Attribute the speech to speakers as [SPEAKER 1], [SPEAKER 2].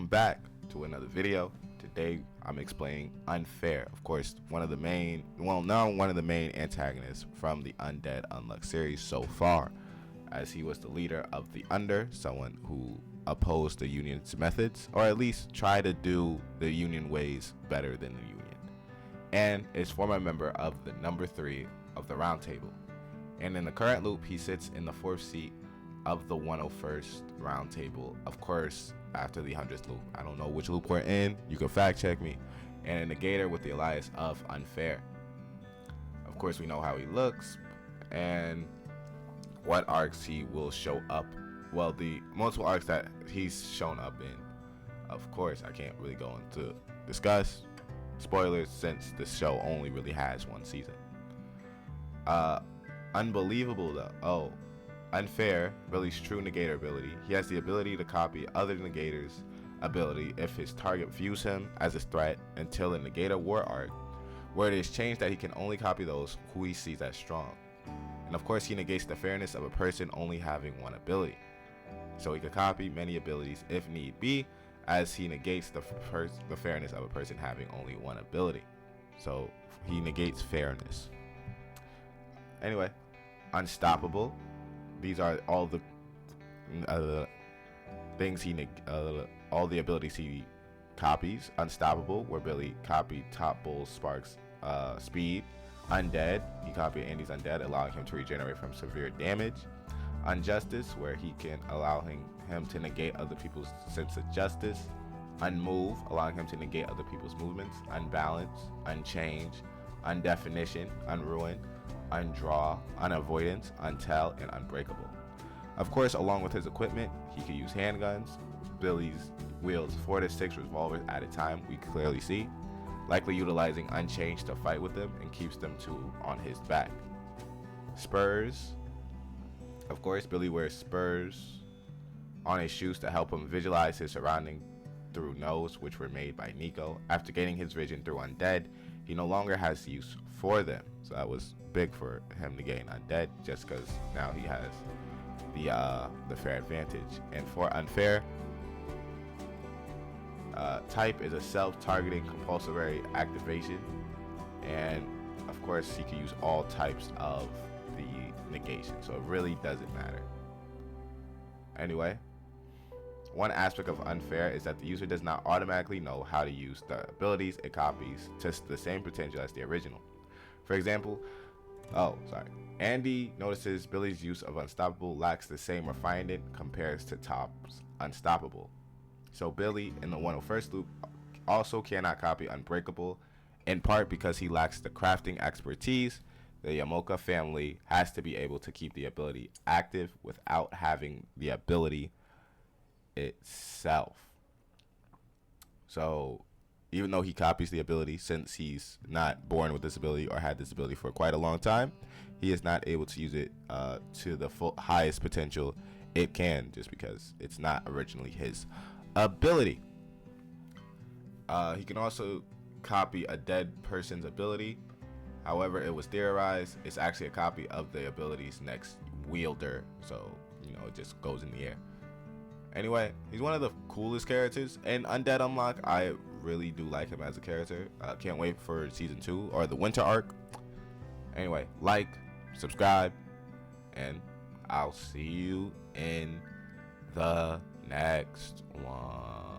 [SPEAKER 1] Welcome back to another video. Today I'm explaining UnFair. Of course, one of the main antagonists from the Undead Unluck series so far, as he was the leader of the Under, someone who opposed the Union's methods, or at least try to do the Union ways better than the Union, and is former member of the number 3 of the Round Table. And in the current loop, he sits in the 4th seat of the 101st Round Table, of course, after the 100th loop. I don't know which loop we're in, you can fact check me. And in the Gator with the alliance of UnFair. Of course, we know how he looks and what arcs he will show up. Well, the multiple arcs that he's shown up in. Of course, I can't really go into discuss spoilers since the show only really has 1 season. Unbelievable though. UnFair, Billy's true negator ability. He has the ability to copy other negators' ability if his target views him as a threat until the Negator War arc, where it is changed that he can only copy those who he sees as strong. And of course, he negates the fairness of a person only having 1 ability. So he can copy many abilities if need be, as he negates the fairness of a person having only 1 ability. So he negates fairness. Anyway, Unstoppable. These are all the things all the abilities he copies. Unstoppable, where Billy copied Top Bull Spark's speed. Undead, he copied Andy's Undead, allowing him to regenerate from severe damage. Unjustice, where he can allow him to negate other people's sense of justice. Unmove, allowing him to negate other people's movements. Unbalance, Unchange, Undefinition, Unruin, Undraw, Unavoidance, Untell, and Unbreakable. Of course, along with his equipment, he can use handguns. Billy's wields 4 to 6 revolvers at a time, we clearly see, likely utilizing Unchanged to fight with them and keeps them on his back. Spurs. Of course, Billy wears spurs on his shoes to help him visualize his surrounding through nose, which were made by Nico. After gaining his vision through Undead, he no longer has use for them. So that was big for him to gain Undead, just because now he has the fair advantage. And for UnFair, type is a self-targeting compulsory activation, and of course he can use all types of the negation, so it really doesn't matter. Anyway, one aspect of UnFair is that the user does not automatically know how to use the abilities it copies to the same potential as the original. For example, Andy notices Billy's use of Unstoppable lacks the same refinement compared to Top's Unstoppable. So Billy in the 101st loop also cannot copy Unbreakable, in part because he lacks the crafting expertise. The Yamoka family has to be able to keep the ability active without having the ability itself. So even though he copies the ability, since he's not born with this ability or had this ability for quite a long time, he is not able to use it to the highest potential it can, just because it's not originally his ability. He can also copy a dead person's ability. However, it was theorized it's actually a copy of the ability's next wielder, so it just goes in the air. Anyway, he's one of the coolest characters, and Undead Unlock, I really do like him as a character. Can't wait for season 2 or the winter arc. Anyway, like, subscribe, and I'll see you in the next one.